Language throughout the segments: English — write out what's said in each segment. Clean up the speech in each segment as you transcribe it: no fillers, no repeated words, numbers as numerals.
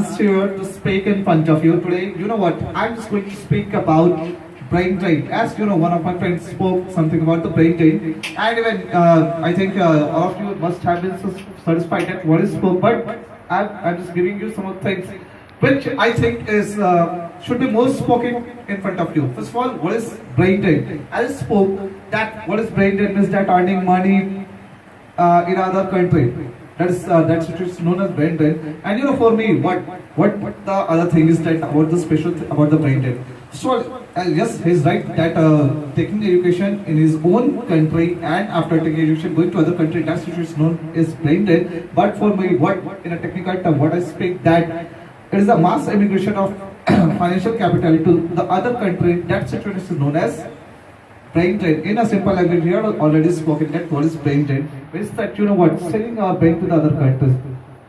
chance here to speak in front of you today. You know what? I'm just going to speak about brain drain. As you know, one of my friends spoke something about the brain drain, and even I think all of you must have been satisfied at what is spoke. But I'm just giving you some of the things which I think is should be more spoken in front of you. First of all, what is brain drain? I spoke that what is brain drain is that earning money in other country. That's what is known as brain drain. And you know, for me, what the other thing is that about the special about the brain drain. So yes, he's right that taking education in his own country and after taking education going to other country, that's what is known as brain drain. But for me, what in a technical term, what I speak that it is a mass immigration of financial capital to the other country. That situation is known as brain drain. In a simple language, we have already spoken that what is brain drain. Means that you know what, selling our brain to the other countries.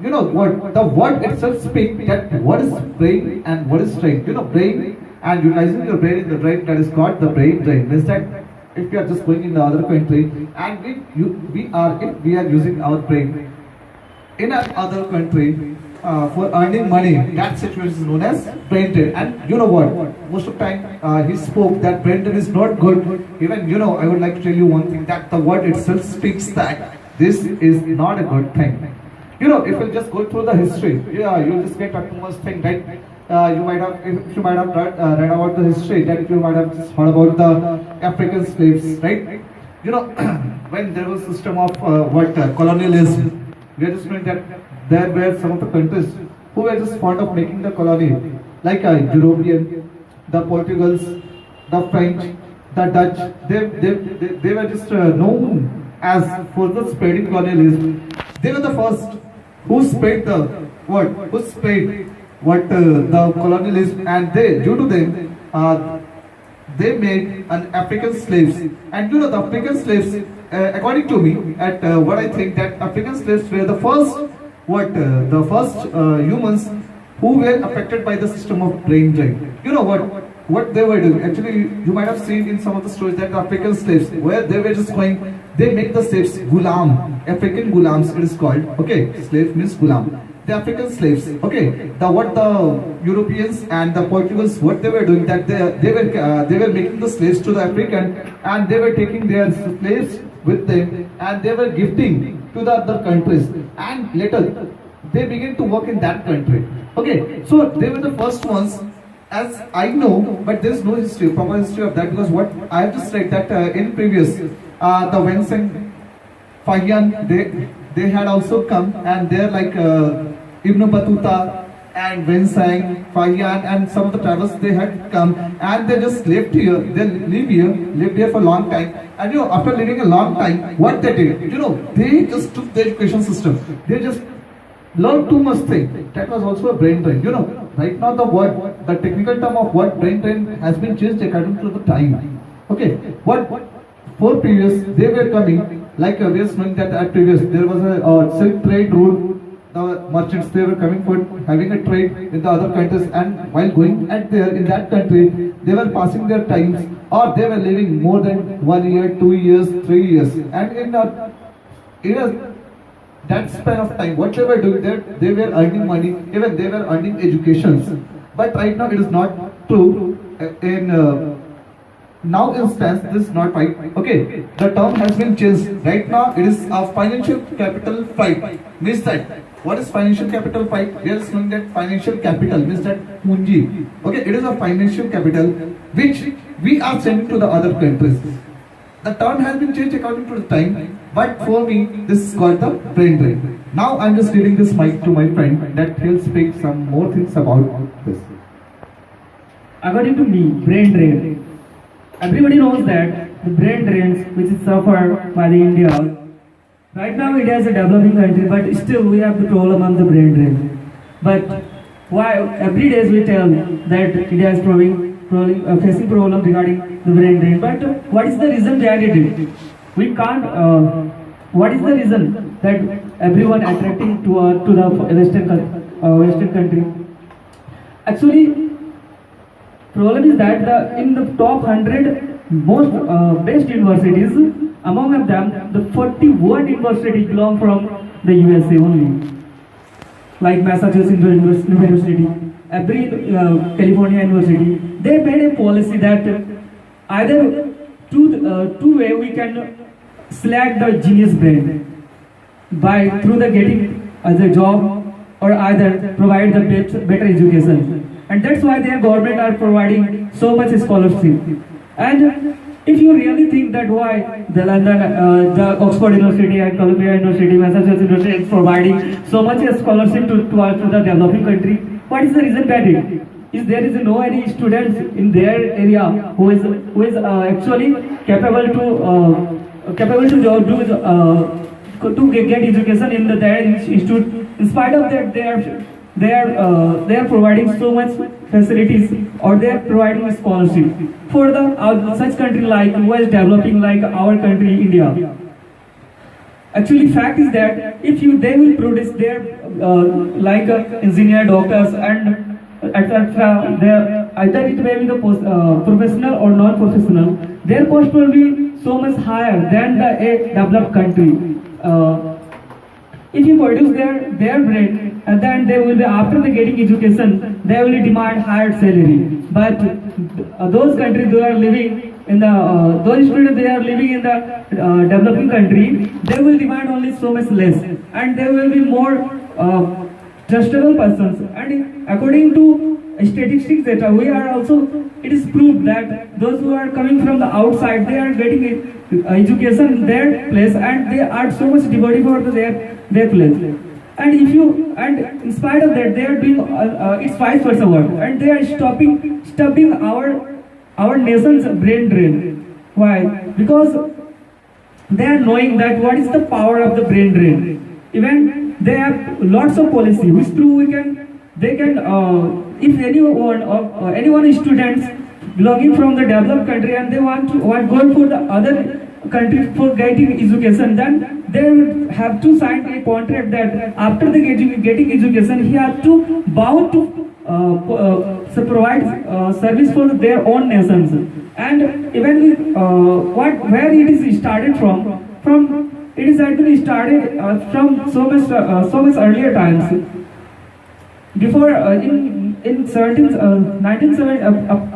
You know what, the word itself speaks that what is brain and what is drain. You know, brain and utilizing your brain in the drain, that is called the brain drain. Means that if we are just going in the other country and if we are using our brain in another country for earning money, that situation is known as brain drain. And you know what, most of the time he spoke that brain drain is not good. Even you know, I would like to tell you one thing, that the word itself speaks that this is not a good thing. You know, if you just go through the history, yeah, you'll just get a too much thing, right? You might have, if you might have read about the history, that you might have just heard about the African slaves, right? You know, when there was a system of colonialism, we are just knowing that there were some of the countries who were just fond of making the colony, like European, the Portugals, the French, the Dutch. They were just known as for the spreading colonialism. They were the first who spread the the colonialism, and they, due to them, they made an African slaves. And you know, the African slaves, according to me, at what I think, that African slaves were the first humans who were affected by the system of brain drain. You know what they were doing. Actually, you might have seen in some of the stories that the African slaves, where they were just going, they make the slaves gulam, African gulams it is called. Okay, slave means gulam. The African slaves. Okay, what the Europeans and the Portugals, what they were doing, that they were making the slaves to the African, and they were taking their slaves with them, and they were gifting to the other countries, and later they began to work in that country. Okay, so they were the first ones, as I know, but there is no history, proper history of that, because what I have just read that in previous, the Vincent Fahian, they had also come, and they're like Ibn Battuta and Vincent Fahian and some of the travelers, they had come and they just lived here. They lived here for a long time. And you know, after living a long time, what they did, you know, they just took the education system. They just learned too much thing. That was also a brain drain. You know, right now the technical term of what brain drain has been changed according to the time. Okay, what for previous they were coming, like we are knowing that at previous there was a silk trade rule. The merchants, they were coming for having a trade in the other countries, and while going at there in that country, they were passing their times, or they were living more than 1 year, 2 years, 3 years, and in that span of time, what they were doing there, they were earning money, even they were earning educations. But right now it is not true. In now instance, this is not right. Okay, the term has been changed. Right now it is a financial capital flight. Means that what is financial capital flight? We are saying that financial capital means that punji. Okay, it is a financial capital which we are sending to the other countries. The term has been changed according to the time, but for me this is called the brain drain. Now I am just giving this mic to my friend that he'll speak some more things about this. According to me, brain drain. Everybody knows that the brain drains which is suffered by the India. Right now India is a developing country, but still we have the problem on the brain drain. But why every day we tell that India is facing problem regarding the brain drain. But what is the reason behind it? We can't. What is the reason that everyone attracting to the Western country? Actually, problem is that in the top 100 most best universities, among them the 41 universities belong from the USA only. like Massachusetts University, every California University, they made a policy that either two way we can select the genius brain by through the getting the job or either provide the better education, and that's why their government are providing so much scholarship. And if you really think that why the London, the Oxford University and Columbia University, Massachusetts University is providing so much scholarship to the developing country, what is the reason behind it? Is there is no any students in their area who is actually capable to to get education in their institute. In spite of that, they are providing so much facilities, or they are providing scholarship for the such country like who is developing like our country India. Actually, fact is that if they will produce their like engineer, doctors, and etc. Their either it may be the professional or non-professional, their cost will be so much higher than a developed country. If you produce their brain, and then they will be after the getting education, they will demand higher salary. But those countries who are living in the those students they are living in the developing country, they will demand only so much less, and they will be more trustable persons. And according to statistics data, we are also it is proved that those who are coming from the outside, they are getting education in their place, and they are so much devoted for their place. And if you and in spite of that, they are doing it's vice versa work, and they are stopping our nation's brain drain. Why? Because they are knowing that what is the power of the brain drain. Even they have lots of policy which prove they can if anyone is students belonging from the developed country and they want going for the other country for getting education, then they will have to sign a contract that after the getting education, he has to bound to provide service for their own nations. And even where it is started from it is actually started from so much earlier times. Before in 1970,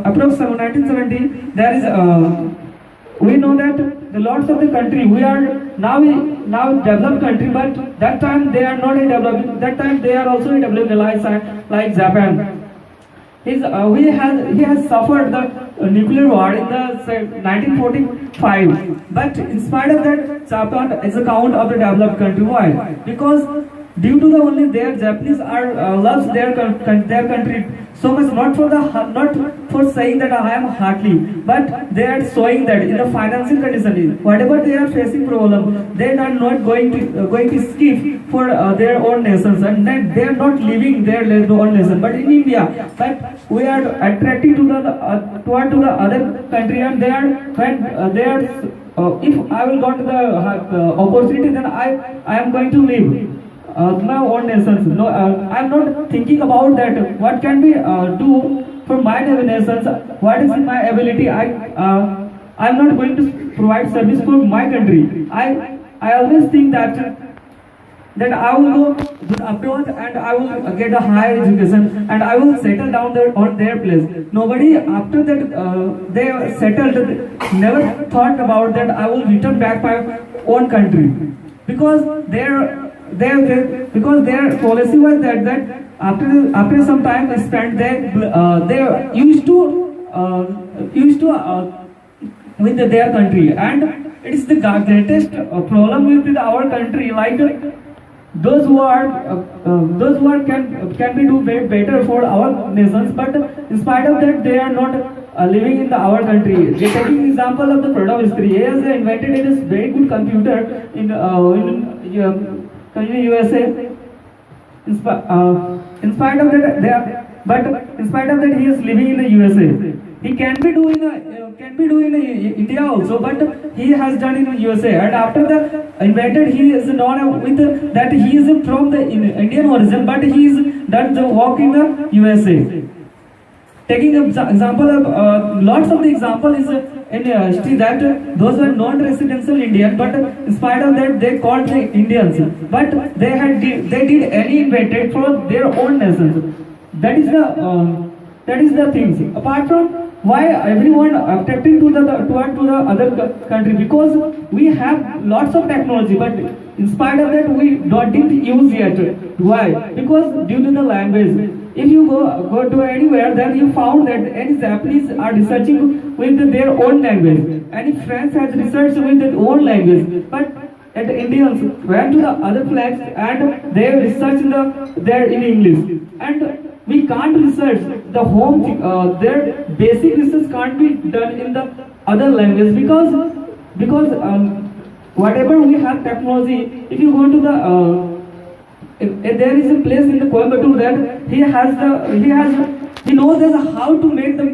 approximately 1970, there is we know that the lots of the country we are now developed country, but that time they are not a developing. That time they are also a developing like Japan. He has suffered the nuclear war in the 1945. But in spite of that, Japan is a count of the developed country. Why? Because due to the only their Japanese are loves their country so much, not for saying that I am heartily, but they are showing that in the financial condition, whatever they are facing problem, they are not going to skip for their own nations, and then they are not leaving their own nation. But in India, but we are attracted to the other country, and they are if I will got the opportunity, then I am going to leave my own nations. No, I'm not thinking about that. What can we do for my nations? What is my ability? I'm not going to provide service for my country. I always think that I will go abroad and I will get a higher education and I will settle down there on their place. Nobody after that they settled never thought about that I will return back my own country, because because their policy was that after some time spent they used to with their country, and it is the greatest problem with our country, like those who are can be do better for our nations, but in spite of that they are not living in our country. Taking example of the Pradhav Mistry, he has invented this very good computer in USA. In spite of that, he is living in the USA. He can be doing in India also, but he has done in USA. And after the invented, he is known with that he is from the Indian origin, but he is done the work in the USA. Taking example of lots of the example is in history that those were non-residential Indian, but in spite of that they called the Indians. But they did any invented for their own nations. That is the things. Apart from why everyone attracting to the other country, because we have lots of technology, but in spite of that we didn't use yet. Why? Because due to the language. If you go to anywhere, then you found that any Japanese are researching with their own language, any French has researched with their own language, but and the Indians went to the other flags and they researched there in English. And we can't research the their basic research can't be done in the other language, because whatever we have technology, if you go to the if there is a place in the Coimbatore that he knows how to make the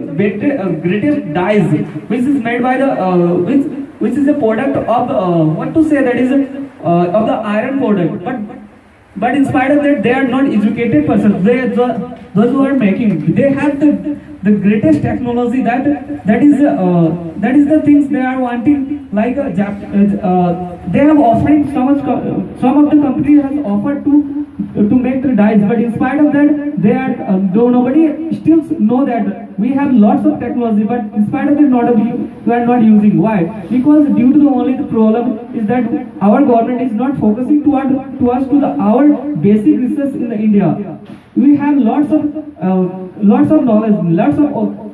greatest dyes, which is made by the which is a product of what to say, that is of the iron product. But in spite of that, they are not educated persons. Those who are making, they have the greatest technology. That is the things they are wanting. Like they have offered some of the companies has offered to make the dyes, but in spite of that, they are though nobody still know that we have lots of technology, but in spite of it, we are not using. Why? Because due to only the problem is that our government is not focusing to our basic research in the India. We have lots of knowledge,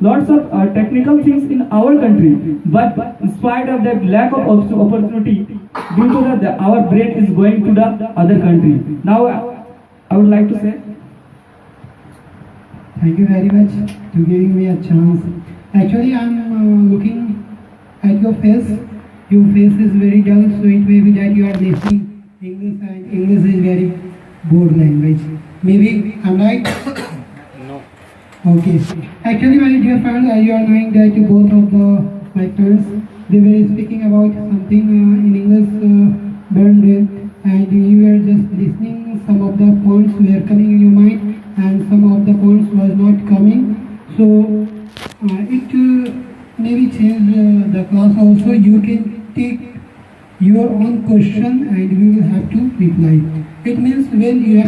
lots of technical things in our country, but in spite of that lack of opportunity, due to that our brain is going to the other country. Now I would like to say thank you very much to giving me a chance. Actually, I'm looking at your face. Your face is very dull, so it may be that you are listening English, and English is very bored language. Maybe I'm right? No. Okay. Actually, my dear friends, as you are knowing that both of my friends, they were speaking about something in English, brain, and you were just listening. Some of the points were coming in your mind, and some of the points was not coming. So it maybe change the class also. You can take your own question, and we will have to reply. It means when you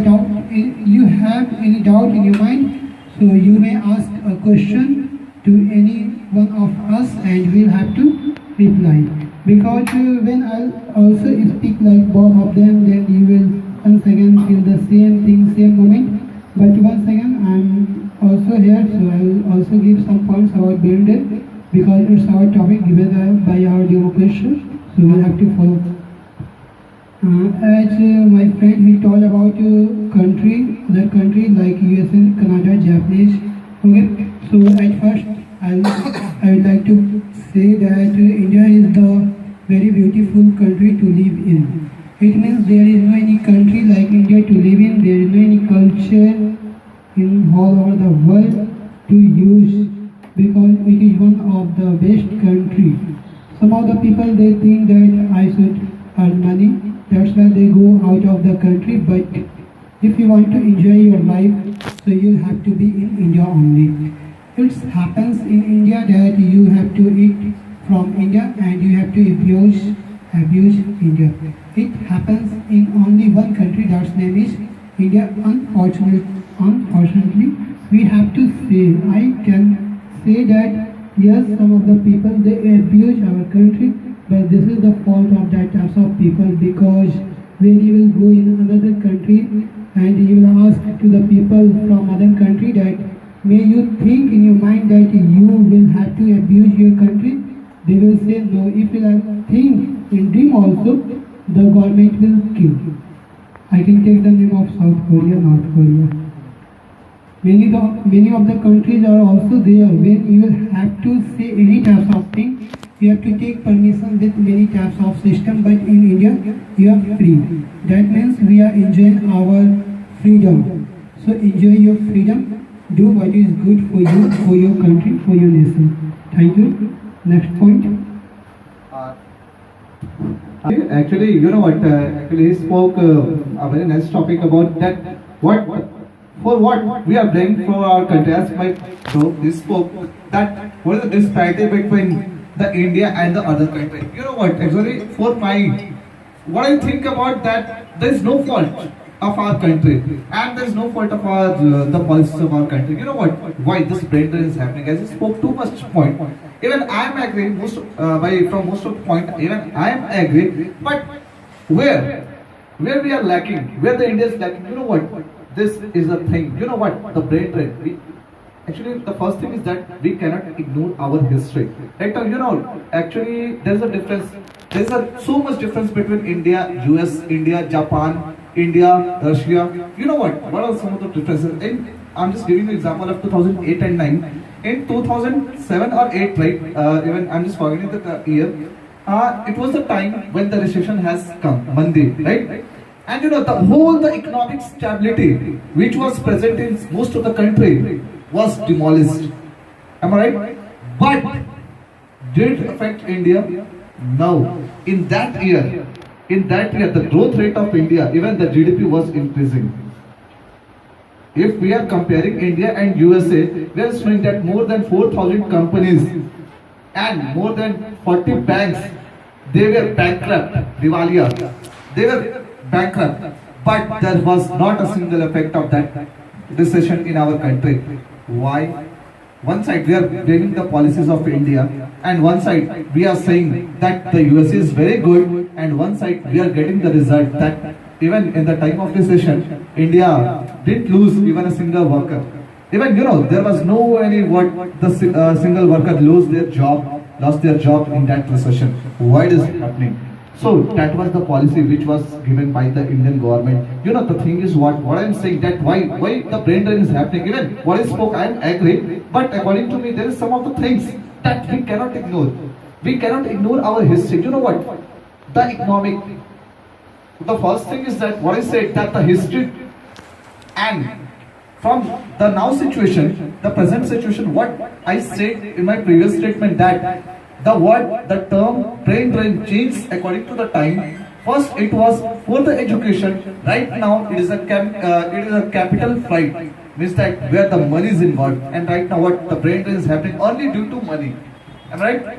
have any doubt in your mind, so you may ask a question to any one of us, and we'll have to reply. Because when I also speak like both of them, then you will once again feel the same thing, same moment. But once again, I'm also here, so I will also give some points about Berendale, because it's our topic given by our demo question, so we'll have to follow. As my friend, he told about other country like USA, Canada, Japanese. Okay, so at first I would like to say that India is the very beautiful country to live in. It means there is no any country like India to live in. There is no any culture in all over the world to use, because it is one of the best country. Some of the people, they think that I should earn money, that's why they go out of the country. But if you want to enjoy your life, so you have to be in India only. It happens in India that you have to eat from India and you have to abuse India. It happens in only one country, that's name is India. Unfortunately, we have to say, I can say that yes, some of the people, they abuse our country, but this is the fault of that types of people, because when you will go in another country and you will ask to the people from other country that may you think in your mind that you will have to abuse your country, they will say no. If you think in dream also, the government will kill. I can take the name of South Korea, North Korea. Many of the countries are also there. When you will have to say any types of thing, you have to take permission with many types of system. But in India, you are free. That means we are enjoying our freedom. So enjoy your freedom. Do what is good for you, for your country, for your nation. Thank you. Next point. Actually, you know what? Actually, he spoke a very nice topic about that. What we are doing for our country. As my bro, he spoke that what is the disparity between the India and the other country. You know what? Actually, for my what I think about that, there is no fault of our country, and there is no fault of our the policies of our country. You know what? Why this brain drain is happening? As I spoke too much point. Even I am agree from most of the point. Even I am agree, but where we are lacking, where the India is lacking. You know what? This is a thing. You know what? The brain drain. Actually, the first thing is that we cannot ignore our history. Right now, you know, actually, there's a difference. There's so much difference between India, US, India, Japan, India, Russia. You know what? What are some of the differences? I'm just giving you an example of 2008 and 9. In 2007 or 8, right? Even I'm just forgetting the year. It was the time when the recession has come, Mandi, right? And you know, the economic stability which was present in most of the country was demolished. Am I right? But did it affect India? No. In that year, the growth rate of India, even the GDP was increasing. If we are comparing India and USA, we are showing that more than 4,000 companies and more than 40 banks, they were bankrupt, Diwaliya. They were bankrupt. But there was not a single effect of that recession in our country. Why? One side we are blaming the policies of India, and one side we are saying that the USA is very good, and one side we are getting the result that even in the time of recession, India didn't lose even a single worker. Even you know there was no single worker lost their job in that recession. Why is it happening? So that was the policy which was given by the Indian government. You know, the thing is what I'm saying, that why the brain drain is happening. Even what I spoke, I am agree, but according to me, there is some of the things that we cannot ignore. We cannot ignore our history. You know what? The economic. The first thing is that what I said, that the history and from the now situation, the present situation, what I said in my previous statement, that the term brain drain changed according to the time. First, it was for the education. Right now, it is a capital flight, means that where the money is involved. And right now, what the brain drain is happening only due to money. Am I right?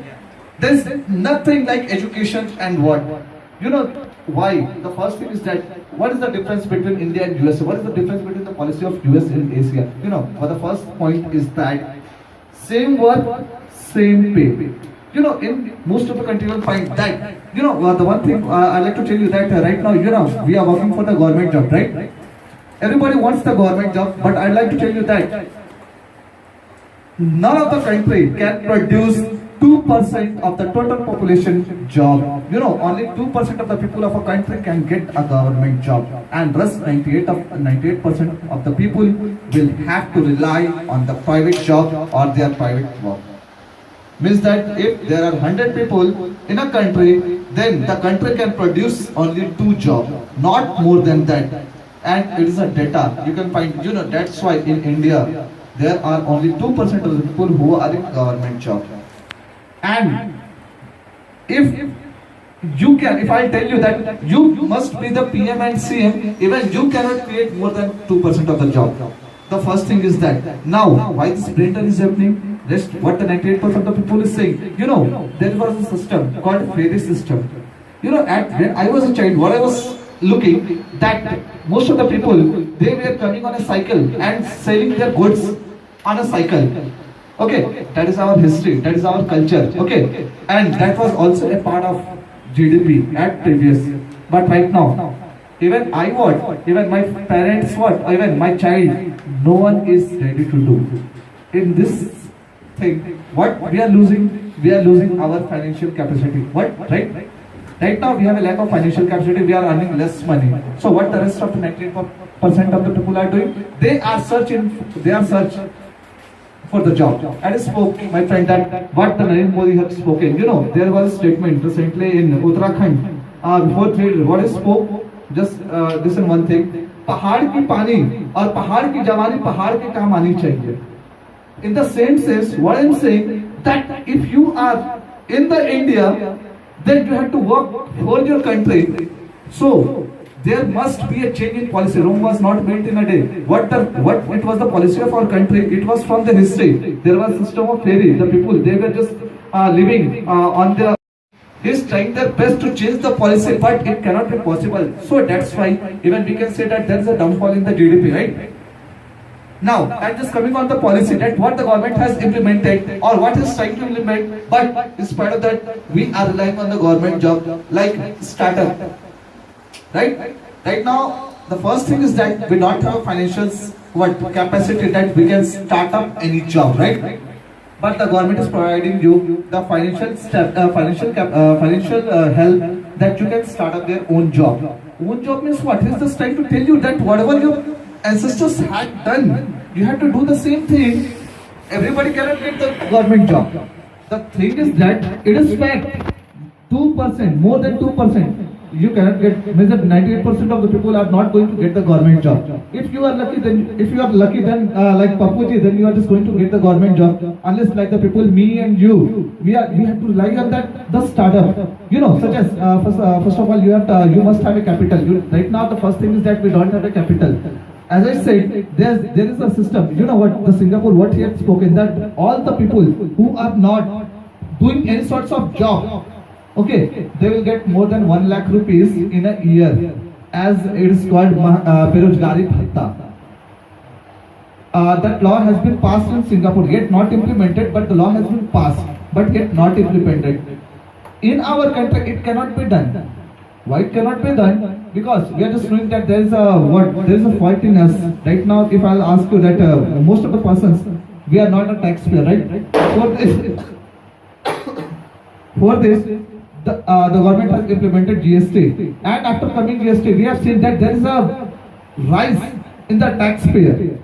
There's nothing like education and what. You know why? The first thing is that what is the difference between India and USA? What is the difference between the policy of US and Asia? You know, for the first point is that same work, same pay. You know, in most of the country, you'll find that, you know, the one thing I'd like to tell you that right now, you know, we are working for the government job, right? Everybody wants the government job, but I'd like to tell you that none of the country can produce 2% of the total population job. You know, only 2% of the people of a country can get a government job, and rest 98% of the people will have to rely on the private job or their private work. Means that if there are 100 people in a country, then the country can produce only 2 jobs, not more than that. And it is a data you can find. You know, that's why in India there are only 2% of the people who are in government job. And if I tell you that you must be the PM and CM, even you cannot create more than 2% of the job. The first thing is that. Now, why this brain drain is happening? Just what the 98% of the people is saying. You know, there was a system called a ferry system. You know, when I was a child, what I was looking, that most of the people, they were coming on a cycle and selling their goods on a cycle. Okay, that is our history, that is our culture. Okay, and that was also a part of GDP at previous. But right now, even I what, even my parents what, even my child, no one is ready to do. In this thing, what we are losing our financial capacity. What, right? Right now we have a lack of financial capacity, we are earning less money. So what the rest of the 98% of the people are doing? They are searching for the job. I spoke, my friend, that what the Narendra Modi had spoken. You know, there was a statement recently in Uttarakhand. Before 3 days, what he spoke, just listen one thing. पहाड़ की पानी और पहाड़ की जवानी पहाड़ के काम आनी चाहिए. In the same sense, what I am saying, that if you are in the India, then you have to work for your country. So there must be a change in policy. Rome was not built in a day. What it was the policy of our country? It was from the history. There was a system of ferry. The people, they were just living on the is trying their best to change the policy, but it cannot be possible. So that's why even we can say that there is a downfall in the GDP, right? Now, I'm just coming on the policy that what the government has implemented or what is trying to implement, but in spite of that, we are relying on the government job like startup, right? Right now, the first thing is that we don't have financial capacity that we can start up any job, right? But the government is providing you the financial help that you can start up their own job. Own job means what? It's just trying to tell you that whatever your ancestors had done, you have to do the same thing. Everybody cannot get the government job. The thing is that it is fact. 2%, more than 2%. You cannot get, means that 98% of the people are not going to get the government job. If you are lucky, then like Pappu ji, then you are just going to get the government job. Unless like the people, me and you, we have to rely on that the startup. You know, such as first of all, you must have a capital. Right now, the first thing is that we don't have a capital. As I said, there is a system. You know what the Singapore, what he had spoken, that all the people who are not doing any sorts of job, okay, they will get more than 1 lakh rupees in a year, as it is called Berojgari Bhatta. That law has been passed in Singapore, yet not implemented, but the law has been passed, but yet not implemented. In our country, it cannot be done. Why it cannot be done? Because we are just knowing that there is a fault in us. Right now, if I'll ask you that most of the persons, we are not a taxpayer, right? For this, the government has implemented GST, and after coming GST, we have seen that there is a rise in the taxpayer.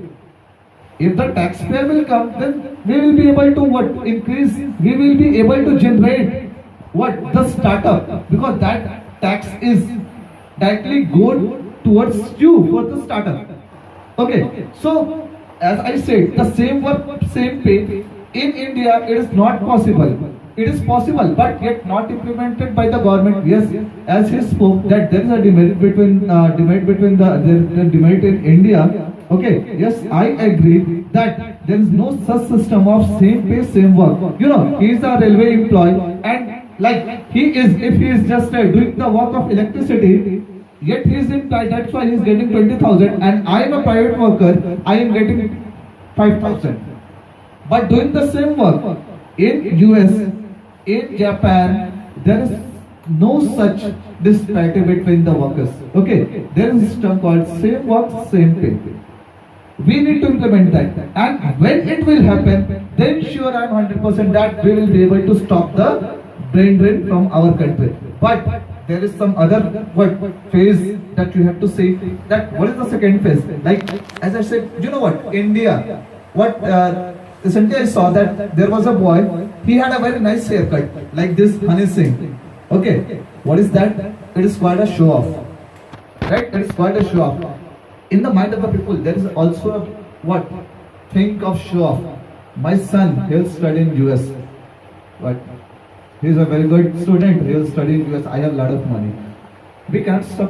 If the taxpayer will come, then we will be able to increase. We will be able to generate the startup, because that tax is directly go towards you for the startup. Okay, so as I said, the same work, same pay in India, it is not possible. It is possible, but yet not implemented by the government. Yes, as he spoke, that there is a demerit between the demerit in India. Okay, yes, I agree that there is no such system of same pay, same work. You know, he is a railway employee, and like if he is just doing the work of electricity, yet he is employed. That's why he is getting 20,000, and I am a private worker. I am getting 5,000. But doing the same work in US, in Japan, there is no such disparity between the workers. Okay, there is a system called same work, same pay. We need to implement that, and when it will happen, then sure I am 100% that we will be able to stop the brain drain from our country. But there is some other phase that you have to say. That what is the second phase? Like as I said, you know what? India. Recently I saw that there was a boy. He had a very nice haircut, like this Honey Singh. Okay, what is that? It is quite a show off, right? It is quite a show off. In the mind of the people, there is also a think of show off. My son, he will study in US. He is a very good student. He will study in US. I have a lot of money. We can't stop.